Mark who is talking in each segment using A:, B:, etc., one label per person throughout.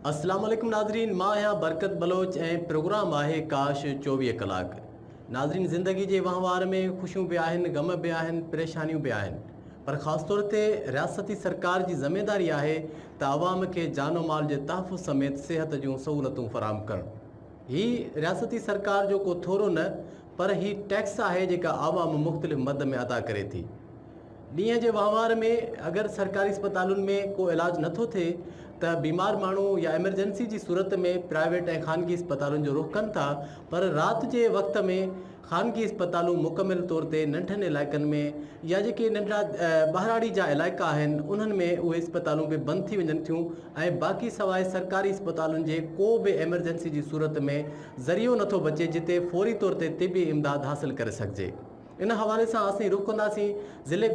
A: अस्सलाम वालेकुम नाज़रीन, मां आहियां बरकत बलोच ऐं प्रोग्राम आहे काश 24 कलाक। नाज़रीन, ज़िंदगी जे वहिंवार में ख़ुशियूं बि आहिनि, ग़म बि आहिनि, परेशानियूं बि आहिनि, पर ख़ासि तौर ते रियासती सरकार जी ज़िमेदारी आहे त आवाम खे जानो माल जे तहफ़ुज़ समेत सिहत जूं सहूलतूं फ़राहम करणु। ही रियासती सरकार जो को थोरो न, पर ही टैक्स आहे जेका आवाम मुख़्तलिफ़ मद में अदा करे थी। ॾींहं जे वहिंवार में अगरि सरकारी अस्पतालुनि में को इलाजु नथो थिए त बीमार माण्हू या एमरजेंसी जी सूरत में प्राइवेट ऐं ख़ानगी अस्पतालुनि जो रुख़ कनि था, पर राति जे वक़्त में ख़ानगी अस्पतालूं मुकमिल तौर ते नंढनि इलाइक़नि में या जेके नंढड़ा ॿाहिराड़ी जा इलाइक़ा आहिनि उन्हनि में उहे अस्पतालूं बि बंदि थी वञनि थियूं ऐं बाक़ी सवाइ सरकारी अस्पतालुनि जे को बि एमरजेंसी जी सूरत में ज़रियो नथो बचे जिते फ़ौरी तौर ते तिबी इमदाद हासिलु करे सघिजे। इन हवाले सां असीं रुख़ कंदासीं ज़िले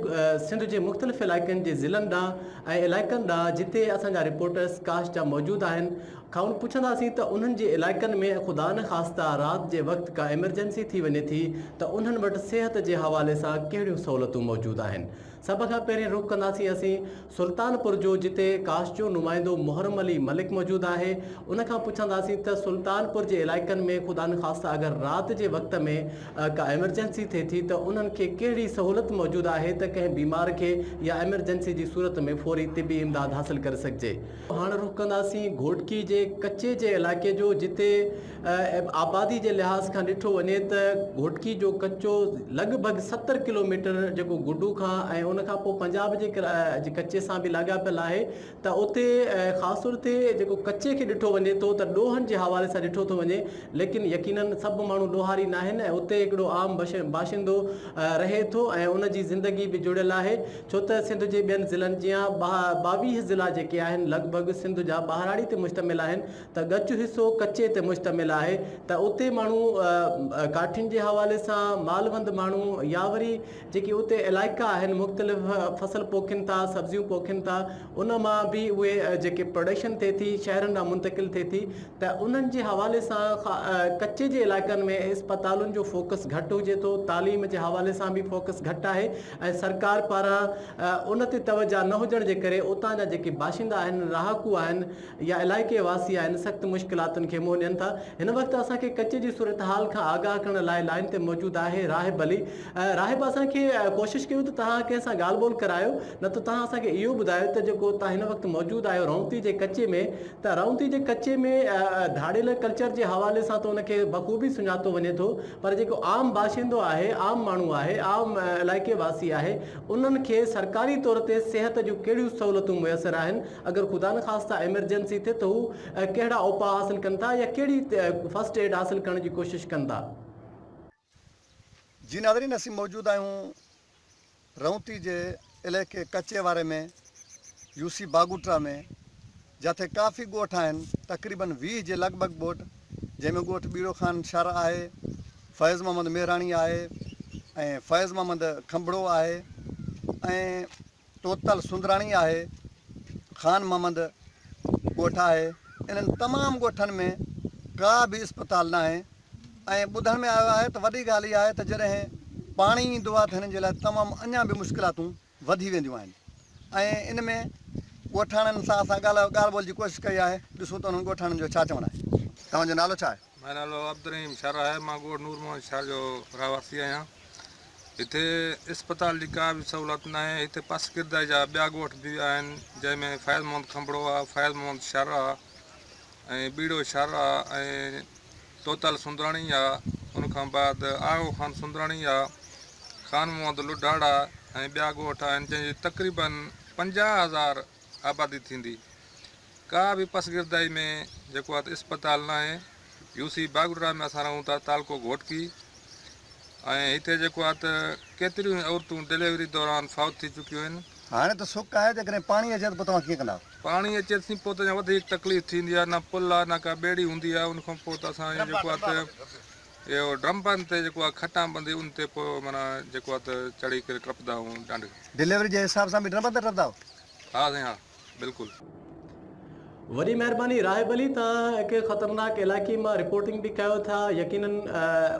A: सिंध जे मुख़्तलिफ़ इलाइक़नि जे ज़िलनि ॾांहुं ऐं इलाइक़नि ॾांहुं जिते असांजा रिपोर्टर्स काश जा मौजूदु आहिनि। खां पुछंदासीं त उन्हनि जे इलाइक़नि में ख़ुदा न ख़ास्ता राति जे वक़्तु का एमरजेंसी थी वञे थी त उन्हनि वटि सिहत जे हवाले सां कहिड़ियूं सहूलतूं मौजूदु आहिनि। सभ खां पहिरीं रुख़ कंदासीं असीं सुल्तानपुर जो, जिते काश जो नुमाइंदो मुहर्रम अली मलिक मौजूदु आहे। उनखां पुछंदासीं त सुल्तानपुर जे इलाइक़नि में ख़ुदा न ख़ास्ता अगरि राति जे वक़्त में का एमरजेंसी थिए थी त उन्हनि खे कहिड़ी सहूलत मौजूदु आहे त कंहिं बीमार खे या एमरजेंसी जी सूरत में फ़ौरी तिबी इमदाद हासिलु करे सघिजे। हाणे रुख़ कंदासीं घोटकी जे कच्चे जे इलाइक़े जो, जिते आबादी जे लिहाज़ खां ॾिठो वञे त घोटकी जो कच्चो लॻभॻि 70 किलोमीटर जेको गुडू खां ऐं उनखां पोइ पंजाब जे कच्चे सां बि लाॻापियल आहे। त उते ख़ासि तौर ते जेको कच्चे खे ॾिठो वञे थो त ॾोहनि जे हवाले सां ॾिठो थो वञे, लेकिन यकीननि सभु माण्हू ॾोहारी न आहिनि ऐं उते हिकिड़ो आम बाशिंदो रहे थो ऐं उनजी ज़िंदगी बि जुड़ियल आहे, छो त सिंध जे ॿियनि ज़िलनि जीअं 22 ज़िला जेके आहिनि लॻभॻि सिंध जा ॿाहिराड़ी ते मुश्तमिल आहिनि, त ॻच हिसो कच्चे ते मुश्तमिल आहे। त उते माण्हू काठियुनि जे हवाले सां मालवंद माण्हू या वरी जेके उते इलाइक़ा आहिनि मुख़्तलिफ़ फसल पोखनि था, सब्जियूं पोखनि था, उन मां बि उहे जेके प्रोडक्शन थिए थी शहरनि ॾांहुं मुंतक़िल थिए थी। त उन्हनि जे हवाले सां कच्चे जे इलाइक़नि में अस्पतालुनि जो फोकस घटि हुजे थो, तालीम जे हवाले सां बि फोकस घटि आहे ऐं सरकार पारां उन ते तवजा न हुजण जे करे उतां जा जेके बाशिंदा आहिनि, रहाकू आहिनि या इलाइक़े वासी आहिनि, सख़्तु मुश्किलातुनि खे मुंहुं ॾियनि था। हिन वक़्तु असांखे कच्चे जी सूरत हाल खां आगाह करण लाइ लाइन ते मौजूदु आहे राहिब अली। राहिब, असांखे कोशिशि कयूं त तव्हां कंहिंसां ॻाल्हि ॿोल करायो, न त तव्हां असांखे इहो ॿुधायो त जेको तव्हां हिन वक़्तु मौजूदु आहियो रौंती जे कच्चे में, त रौंती जे कच्चे में धाड़ियल कल्चर जे हवाले सां त उनखे बख़ूबी सुञातो वञे थो, पर जेको आम बाशिंदो आहे, आम माण्हू आहे, आम इलाइक़े वासी आहे, उन्हनि खे सरकारी तौर ते सिहत जूं कहिड़ियूं सहूलतूं मुयसरु आहिनि? अगरि ख़ुदा न ख़ास्ता एमरजेंसी थिए त हू कहिड़ा उपाउ हासिलु कनि था या कहिड़ी फर्स्ट एड हासिलु करण जी कोशिशि कनि था?
B: जी नाज़रीन, असीं मौजूदु आहियूं रौंती जे इलाइक़े कच्चे वारे में, यूसी बागुट्रा में, जिथे काफ़ी ॻोठ आहिनि, तक़रीबन 20 जे लॻभॻि ॻोठ, जंहिंमें ॻोठ बीड़ो ख़ान शारा आहे, फैज़ मोहम्मद मेहराणी आहे ऐं फैज़ मोहम्मद खंभड़ो आहे ऐं तोतल सुंदराणी आहे, ख़ान मोहम्मद ॻोठ आहे। इन्हनि तमामु ॻोठनि में का बि अस्पताल न आहे ऐं ॿुधण में आयो आहे त वॾी ॻाल्हि इहा आहे त जॾहिं पाणी ईंदो आहे त हिननि जे लाइ तमामु अञा बि मुश्किलातूं वधी वेंदियूं आहिनि ऐं इन में ॻोठाणनि सां असां ॻाल्हि ॿोल जी कोशिशि कई आहे। ॾिसूं त उन्हनि ॻोठाणनि जो छा चवणु आहे। तव्हांजो नालो छा आहे?
C: मेरा नालो अब्दुल शारा है। मां ॻोठ नूर मोहम्मद शाह जो रहवासी आहियां। हिते अस्पताल जी का बि सहूलियत न आहे। हिते पस गिरदा जा ॿिया ॻोठ बि आहिनि, जंहिंमें फैज़ मोहम्मद खंभड़ो आहे, फैज़ मोहम्मद शारा ऐं बीड़ो शारा ऐं तोतल सुंदराणी आहे। उनखां बाद आगो ख़ान सुंदराणी आहे, ख़ान मोहम्मद लुढाड़ा ऐं ॿिया ॻोठ आहिनि, जंहिंजी तक़रीबन 50,000 आबादी थींदी। का बि पसगिरदाई में जेको आहे अस्पताल न आहे। यूसी बागुट्रा में असां रहूं था, तालको घोटकी, ऐं हिते जेको आहे त केतिरियूं औरतूं डिलीवरी दौरान फाउत थी चुकियूं आहिनि।
B: हाणे त सुख आहे, जेकॾहिं पाणी अचे त पोइ तव्हां कीअं कंदा?
C: पाणी अचे थी पोइ त वधीक तकलीफ़ थींदी आहे, न पुल आहे न का ॿेड़ी हूंदी आहे। उनखां पोइ त असां जेको आहे त इहो ड्रम्पनि ते जेको आहे खटां बंदी, उन ते पोइ माना जेको आहे त चढ़ी करे टपंदा आहियूं डांड।
B: डिलीवरी जे हिसाब सां बि ड्रम ते टपंदा?
C: हा साईं, हा बिल्कुलु।
A: वरी महिरबानी राहिब अली, तव्हां हिकु ख़तरनाक इलाइक़े मां रिपोर्टिंग बि कयो था। यकीनन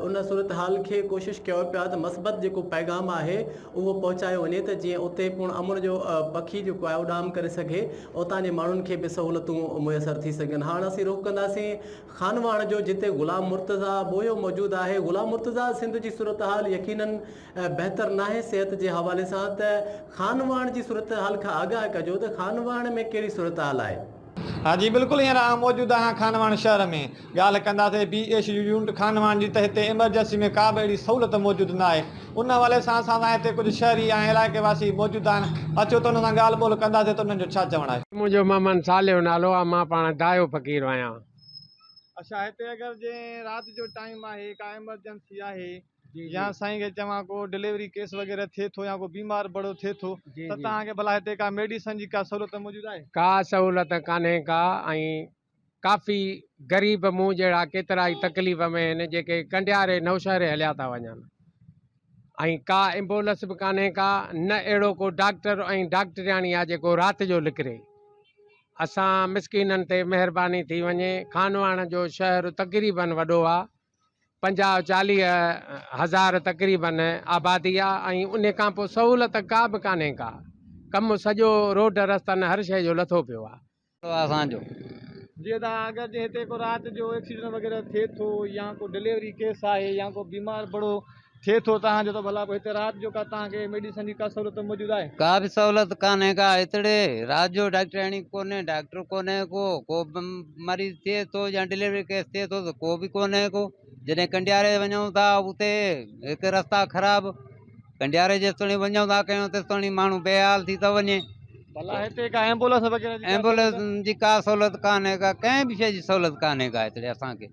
A: उन सूरत हाल खे कोशिशि कयो पिया त मस्बत जेको पैगाम आहे उहो पहुचायो वञे त जीअं उते पूर्ण अमन जो पखी जेको आहे उॾाम करे सघे, उतां जे माण्हुनि खे बि सहूलियतूं मुयसरु थी सघनि। हाणे असीं रुख़ कंदासीं खानवाण जो, जिते ग़ुलाम मुर्तज़ा बोयो मौजूदु आहे। ग़ुलाम मुर्तज़ा, सिंध जी सूरत हाल यकीनन बहितर न आहे सिहत जे हवाले सां, त खानवाण जी सूरत हाल खां आगाह कजो त खानवाण में कहिड़ी सूरत हाल आहे?
D: हाँ जी बिल्कुल, हींअर मौजूदु आहियां खानवाण शहर में। ॻाल्हि कंदासीं BH यूनिट खानवाण जी, त हिते एमरजेंसी में का बि अहिड़ी सहूलियत मौजूदु न आहे। उन हवाले सां असां सां हिते कुझु शहरी ऐं इलाइक़े वासी मौजूदु आहिनि। अचो त हुन सां ॻाल्हि ॿोल कंदासीं त उन्हनि जो छा चवणु आहे।
E: मुंहिंजो मोहम्मद सालिह नालो आहे, मां पाण दायो फ़क़ीर आहियां।
D: अच्छा, हिते अगरि जे राति जो टाइम आहे, का एमरजेंसी आहे या साईं खे चवां को डिलीवरी केस वग़ैरह थिए थो या को बीमार बड़ो थिए थो, त तव्हांखे भला हिते का मेडिसन जी का सहूलियत मौजूदु आहे?
E: का सहूलियत कान्हे का, ऐं काफ़ी ग़रीब मूं जहिड़ा केतिरा ई तकलीफ़ में आहिनि जेके कंडियारे नवशहरे हलिया था वञनि, ऐं का एम्बुलेंस बि कान्हे का, न अहिड़ो को डॉक्टर ऐं डॉक्टरियाणी आहे जेको राति जो निकिरे। असां मिसकीननि ते महिरबानी थी वञे। खानवाण जो शहर तक़रीबन वॾो आहे, 50-40 हज़ार तक़रीबन आबादी आहे, ऐं उन खां पोइ सहूलियत का बि कान्हे का। कमु सॼो रोड रस्तनि हर शइ जो लथो पियो आहे असांजो।
D: जीअं तव्हां अगरि जे हिते को राति जो एक्सीडेंट वग़ैरह थिए थो या को डिलीवरी केस आहे या को बीमार बड़ो थिए थो तव्हांजो, त भला हिते राति जो का तव्हांखे मेडिसन जी का सहूलियत मौजूदु आहे?
F: का बि सहूलियत कान्हे का हिते। राति जो डॉक्टराणी कोन्हे, डॉक्टर कोन्हे को मरीज़ थिए थो या डिलीवरी केस थिए थो त को बि कोन्हे को। जॾहिं कंडियारे वञूं था उते हिकु रस्ता ख़राबु, कंडियारे जेसिताणी वञूं था कयूं तेसिताणी माण्हू बेहाल थी थो वञे।
D: भला हिते का एम्बुलेंस वग़ैरह
F: एम्बुलेंस जी का सहूलियत कान्हे का, कंहिं बि शइ जी सहूलियत कान्हे का हिते असांखे।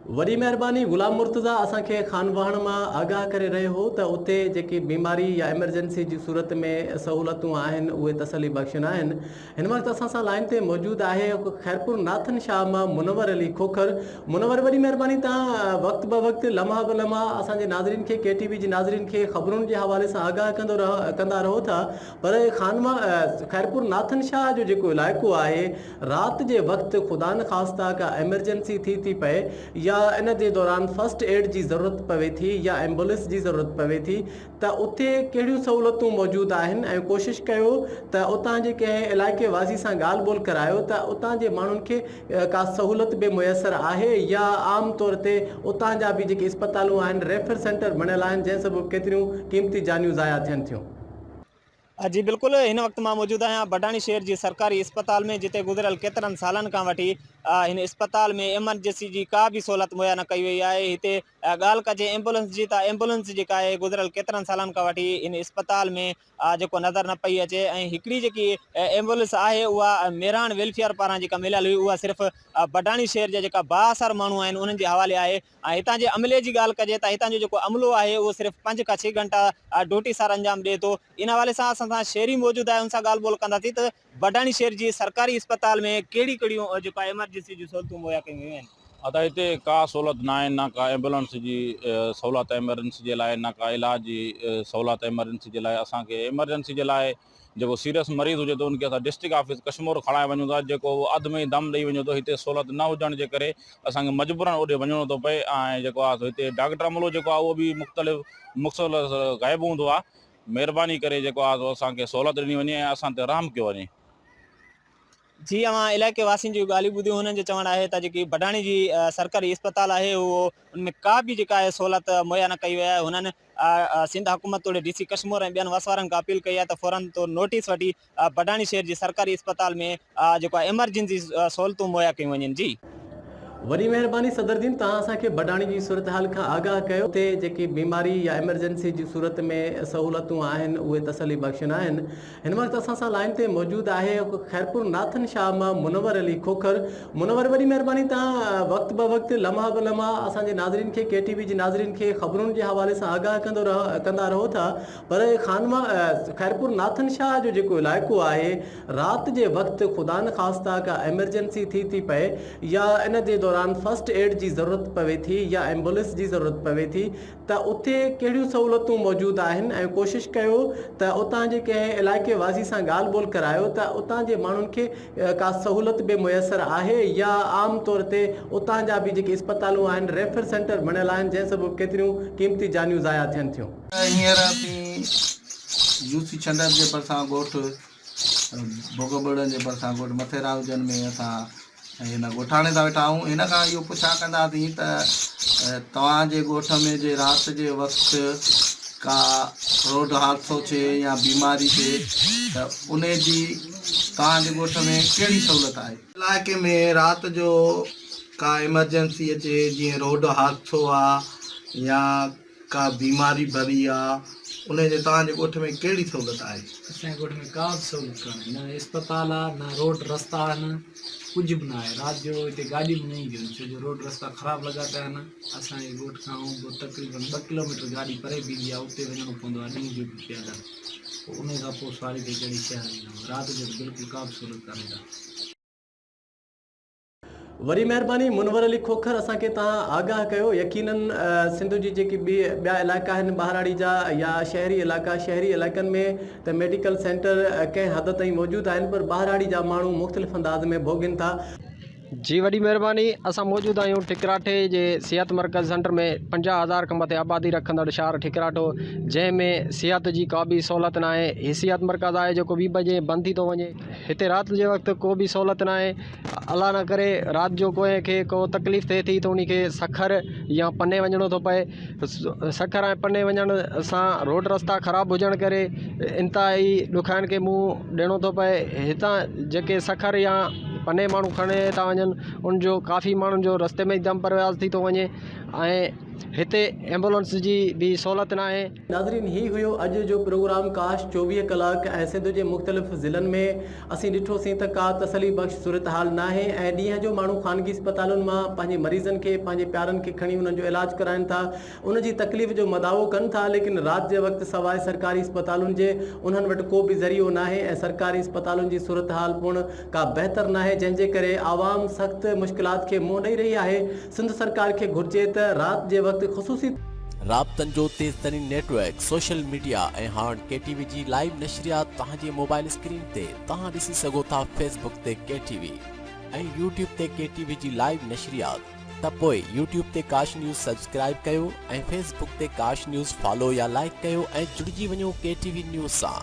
A: वॾी महिरबानी ग़ुलाम मुर्तज़ा असांखे खानवाण मां आगाह करे रहियो हो त उते जेकी बीमारी या एमरजेंसी जी सूरत में सहूलियतूं आहिनि उहे तसली बख़्श न आहिनि। हिन वक़्तु असां सां लाइन ते मौजूदु आहे ख़ैरपुर नाथन शाह मां मुनवर अली खोखर। मुनवर, वॾी महिरबानी, तव्हां वक़्तु ब वक़्तु लम्हा ब लम्हा असांजे नाज़रीन खे, KTV जी नाज़रीन खे ख़बरुनि जे हवाले सां आगाह कंदा रहो था, पर ख़ैरपुर नाथन शाह जो जेको इलाइक़ो आहे, राति जे वक़्तु ख़ुदा न ख़ास्ता का एमरजेंसी थी पए या इन जे दौरान फर्स्ट एड जी ज़रूरत पवे थी या एम्बुलेंस जी ज़रूरत पवे थी, त उते कहिड़ियूं सहूलियतूं मौजूदु आहिनि, ऐं कोशिशि कयो त उतां जे कंहिं इलाइक़े वासी सां ॻाल्हि ॿोल करायो त उतां जे माण्हुनि खे का सहूलियत बि मुयसरु आहे या आम तौर ते उतां जा बि जेके इस्पतालूं आहिनि, रेफर सेंटर बणियल आहिनि, जंहिं सबबु केतिरियूं क़ीमती जानियूं ज़ाया थियनि थियूं।
G: जी बिल्कुलु, हिन वक़्तु मां मौजूदु आहियां बडाणी शहर जी सरकारी इस्पताल में, जिते गुज़िरियल केतिरनि सालनि खां वठी हिन इस्पताल में एमरजेंसी जी का बि सहूलियत मुहैया न कई वई आहे। हिते ॻाल्हि कजे एम्बुलेंस जी, त एम्बुलेंस जेका आहे गुज़िरियल केतिरनि सालनि खां वठी हिन इस्पताल में जेको नज़र न पई अचे, ऐं हिकिड़ी जेकी एम्बुलेंस आहे उहा मेरान वेलफेयर पारां जेका मिलियल हुई, उहा सिर्फ़ु बडाणी शहर जा जेका बाअसर माण्हू आहिनि उन्हनि जे हवाले आहे। ऐं हितां जे अमले जी ॻाल्हि कजे त हितां जो जेको अमलो आहे उहो सिर्फ़ु 5 खां 6 घंटा ड्यूटी सां अंजाम ॾिए थो। इन हवाले सां असां सां शहरी मौजूदु आहे, उन सां ॻाल्हि ॿोल कंदासीं त बडाणी शहर जी सरकारी इस्पताल में कहिड़ी कहिड़ियूं जेका एमरजेंसी जी सहूलियतूं मुहैया कयूं वेयूं आहिनि?
H: अदा हिते का सहूलियत न आहे, न का एम्बुलेंस जी सहूलियत एमरजेंसी जे लाइ, न का इलाज जी सहूलियत एमरजेंसी जे लाइ। असांखे एमरजेंसी जे लाइ जेको सीरियस मरीज़ हुजे त उनखे असां डिस्ट्रिक्ट ऑफिस कश्मीर खणाए वञूं था, जेको अधु में ई दम ॾेई वञे थो। हिते सहूलियत न हुजण जे करे असांखे मजबूरन ओॾे वञिणो थो पए, ऐं जेको आहे हिते डॉक्टर अमलो जेको आहे उहो बि मुख़्तलिफ़ ग़ाइबु हूंदो आहे। महिरबानी करे जेको आहे असांखे सहूलियत ॾिनी वञे ऐं असां ते रहम कयो वञे।
G: जी, अवां इलाइक़े वासियुनि जी ॻाल्हियूं ॿुधियूं, हुननि जो चवणु आहे त जेकी बडाणी जी सरकारी इस्पताल आहे उहो उनमें का बि जेका आहे सहूलियत मुहैया न कई वई आहे। हुननि सिंध हुकूमत तोड़े DC कश्मीर ऐं ॿियनि वसवारनि खां अपील कई आहे त फ़ौरन तौरु नोटिस वठी बडाणी शहर जी सरकारी इस्पताल में जेको आहे एमरजेंसी सहूलियतूं मुहैया कयूं वञनि। जी
A: वॾी महिरबानी सदरदीन, तव्हां असांखे बडाणी जी सूरत हाल खां आगाह कयो। उते जेकी बीमारी या एमरजेंसी जी सूरत में सहूलियतूं आहिनि उहे तसली बख़्श न आहिनि। हिन वक़्तु असां सां लाइन ते मौजूदु आहे ख़ैरपुर नाथन शाह मां मुनवर अली खोखर। मुनवर, वॾी महिरबानी, तव्हां वक़्तु ब वक़्तु लम्हा ब लम्हा असांजे नाज़रीन खे, KTV जी नाज़रीन खे ख़बरुनि जे हवाले सां आगाह कंदा रहो था, पर ख़ैरपुर नाथन शाह जो जेको इलाइक़ो आहे, राति जे वक़्तु ख़ुदा न ख़ास्ता का एमरजेंसी थी पए या इन जे दौरान दौरान फर्स्ट एड की ज़रूरत पवे थी या एम्बुलेंस की ज़रूरत पवे थी त उते कहिड़ियूं सहूलतूं मौजूद आहिनि ऐं कोशिशि कयो त उतां जे कंहिं इलाइक़े वासी सां ॻाल्हि ॿोल करायो त उतां जे माण्हुनि खे का सहूलत बि मुयसरु आहे या आम तौर ते उतां जा बि जेके इस्पतालूं आहिनि रेफर सेंटर बणियल आहिनि जंहिं सबबु केतिरियूं क़ीमती जानियूं ज़ाया थियनि थियूं।
I: हींअर असीं यूसी छंडर जे भरिसां ॻोठ भोगबड़नि जे भरिसां ॻोठ मथेराउजन में असां हिन ॻोठाणे था वेठा आहियूं। हिन खां इहो पुछा कंदासीं त तव्हांजे ॻोठ में जे राति जे वक़्तु का रोड हादसो थिए या बीमारी थिए त उन जी तव्हांजे ॻोठ में कहिड़ी सहूलियत आहे? इलाइक़े में राति जो का इमरजेंसी अचे जीअं रोड हादसो आहे या का बीमारी भरी आहे उन जे तव्हांजे ॻोठ में कहिड़ी सहूलियत आहे?
J: असांजे ॻोठ में का बि सहूलियत कान्हे, न इस्पताल आहे न रोड रस्ता आहिनि, कुझु बि न आहे। राति जो हिते गाॾियूं बि न ईंदियूं छो जो रोड रस्ता ख़राबु लॻा पिया आहिनि। असांजे ॻोठ खां तक़रीबन 2 किलोमीटर गाॾी परे बीहंदी आहे, उते वञिणो पवंदो आहे ॾींहं जो बि पैदल। पोइ उन खां पोइ सवारी खे कहिड़ी शइ हली राति जो बिल्कुलु का बि सहूलियत कान्हे का।
A: वरी महिरबानी मुनवर अली खोखर असांखे तव्हां आगाह कयो। यकीनन सिंध जी जेकी ॿिया इलाइक़ा आहिनि ॿाहिराड़ी जा या शहरी इलाइक़नि में त मेडिकल सेंटर कंहिं हद ताईं मौजूदु आहिनि पर ॿाहिराड़ी जा माण्हू मुख़्तलिफ़ अंदाज़ में भोगनि था।
E: जी वॾी महिरबानी। असां मौजूदु आहियूं ठिकराठे जे सिहत मर्कज़ सेंटर में। 50,000 खां मथे आबादी रखंदड़ शहर ठिकराठो, जंहिंमें सिहत जी का बि सहूलियत न आहे। हीउ सिहत मर्कज़ आहे जेको 2 बजे बंदि थी थो वञे। हिते राति जे वक़्तु को बि सहूलियत न आहे। अलाह न करे राति जो कंहिंखे को तकलीफ़ थिए थी त उनखे सखर या पने वञिणो थो पए। सखर ऐं पने वञण सां रोड रस्ता ख़राबु हुजण करे इंतिहाई ॾुखियाईनि खे मुंहुं ॾियणो थो पए। हितां जेके सखर या पने माण्हू खणे था वञनि उनजो काफ़ी माण्हुनि जो रस्ते में ई दम परवाज़ थी थो वञे ऐं हिते एम्बुलेंस जी बि सहूलियत न आहे।
A: नाज़रीन, ही हुयो अॼु जो प्रोग्राम काश 24 कलाक ऐं सिंध जे मुख़्तलिफ़ ज़िलनि में असीं ॾिठोसीं त का तसली बख़्श सूरत हाल न आहे ऐं ॾींहं जो माण्हू ख़ानगी इस्पतालुनि मां पंहिंजे मरीज़नि खे पंहिंजे प्यारनि खे खणी उन्हनि जो इलाजु कराइनि था, उन जी तकलीफ़ जो मदावो कनि था, लेकिन राति जे वक़्तु सवाइ सरकारी इस्पतालुनि जे उन्हनि वटि को बि ज़रियो न आहे ऐं सरकारी इस्पतालुनि जी सूरत हाल पिणु का बहितर न आहे, जंहिंजे करे आवाम सख़्तु मुश्किलात खे मुंहुं ॾेई रही आहे। सिंध सरकार खे घुर्जे त राति जे वक़्तु ख़ुसूसी
K: राब्तनि जो तेज़ तरीन नेटवर्क, सोशल मीडिया ऐं हाणे KTV जी लाइव नशरियात तव्हांजे मोबाइल स्क्रीन ते तव्हां ॾिसी सघो था फेसबुक ते KTV ऐं यूट्यूब ते KTV जी लाइव नशरियात। त पोइ यूट्यूब ते काश न्यूज़ सब्सक्राइब कयो ऐं फेसबुक ते काश न्यूज़ फॉलो या लाइक कयो ऐं जुड़िजी वञो KTV न्यूज़ सां।